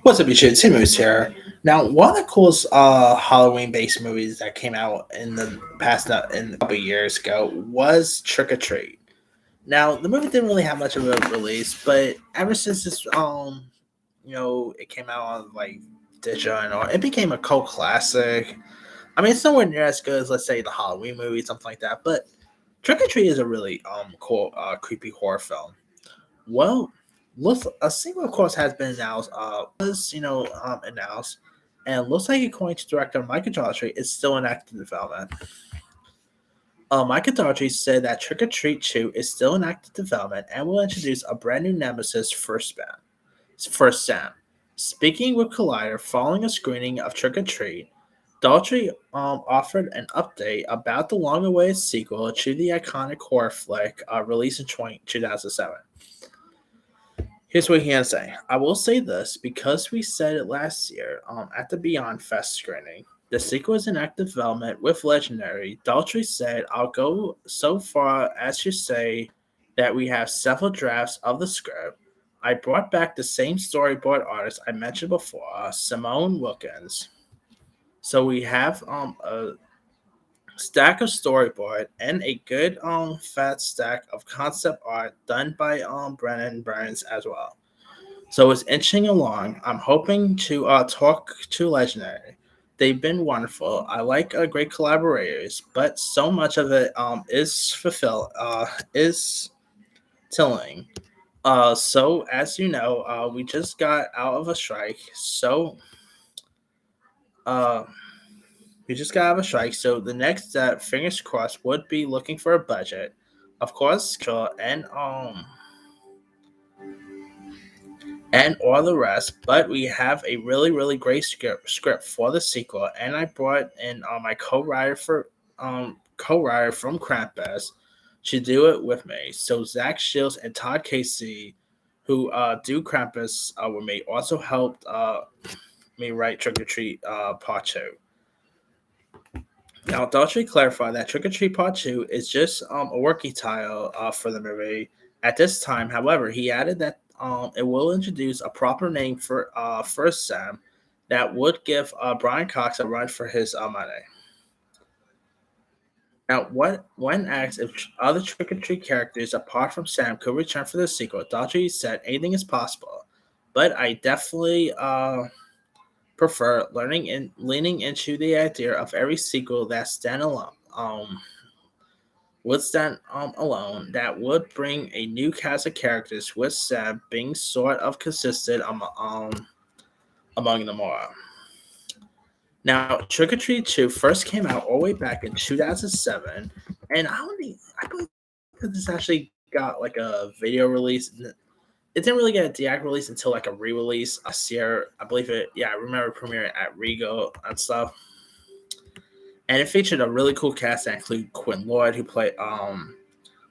What's up, YouTube? Tim Moose here. Now, one of the coolest Halloween-based movies that came out in the past in a couple of years ago was Trick or Treat. Now, the movie didn't really have much of a release, but ever since it came out on like digital and all, it became a cult classic. I mean, it's nowhere near as good as let's say the Halloween movie, something like that. But Trick or Treat is a really cool, creepy horror film. Well, a sequel, of course, has been announced. Announced, and looks like according to director Michael Daughtry, it's still in active development. Michael Daughtry said that Trick or Treat 2 is still in active development and will introduce a brand new Nemesis first Sam. Speaking with Collider following a screening of Trick or Treat, Daughtry offered an update about the long-awaited sequel to the iconic horror flick released in 2007. Here's what he had to say. I will say this because we said it last year at the Beyond Fest screening. The sequel is in active development with Legendary. Daltrey said, I'll go so far as to say that we have several drafts of the script. I brought back the same storyboard artist I mentioned before, Simone Wilkins. So we have a stack of storyboard and a good fat stack of concept art done by Brennan Burns as well. So it's inching along. I'm hoping to talk to Legendary. They've been wonderful. I like great collaborators, but so much of it is tilling. So as you know, we just got out of a strike. Uh, we just got out of a strike. So the next step, fingers crossed, would be looking for a budget, of course, and all the rest. But we have a really, really great script for the sequel, and I brought in my co-writer from Krampus to do it with me. So Zach Shields and Todd Casey, who do Krampus with me, also helped me write Trick or Treat Part Two. Now, Daughtry clarified that Trick or Treat Part 2 is just a working title for the movie at this time. However, he added that it will introduce a proper name for First Sam that would give Brian Cox a run for his money. Now, when asked if other Trick or Treat characters apart from Sam could return for the sequel, Daughtry said anything is possible, but I definitely prefer leaning into the idea of every sequel that stand alone. Would stand alone. That would bring a new cast of characters with Sam being sort of consistent among them all. Now, Trick or Treat 2 first came out all the way back in 2007, and I believe that this actually got like a video release. It didn't really get a theatrical release until like a re-release last year. I believe it. Yeah, I remember premiering at Regal and stuff. And it featured a really cool cast that included Quinn Lloyd, who played along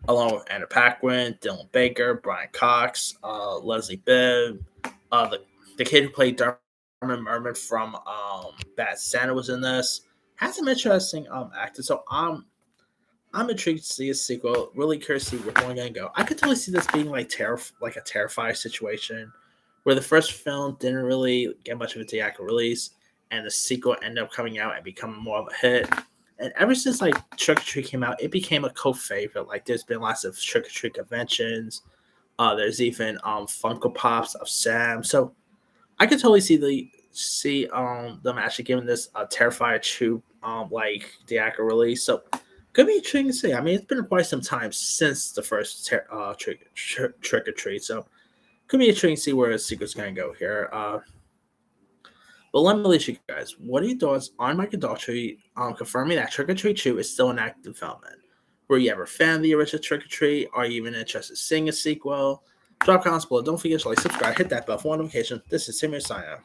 with Anna Paquin, Dylan Baker, Brian Cox, Leslie Bibb, the kid who played Dermot Merman from Bad Santa was in this. Has some interesting actors. So I'm intrigued to see a sequel. Really curious to see where we're going to go. I could totally see this being like a Terrifier situation, where the first film didn't really get much of a theatrical release, and the sequel ended up coming out and becoming more of a hit. And ever since like Trick or Treat came out, it became a cult favorite. Like there's been lots of Trick or Treat conventions. There's even Funko Pops of Sam. So I could totally see them actually giving this a Terrifier 2 like theatrical release. So could be interesting to see. I mean, it's been quite some time since the first Trick or Treat, so could be interesting to see where the sequel's going to go here. But let me let you guys. What are your thoughts on Michael Daughtry confirming that Trick or Treat 2 is still in active development? Were you ever a fan of the original Trick or Treat? Are you even interested in seeing a sequel? Drop comments below. Don't forget to like, subscribe, hit that bell for notifications. This is Timmy signing out.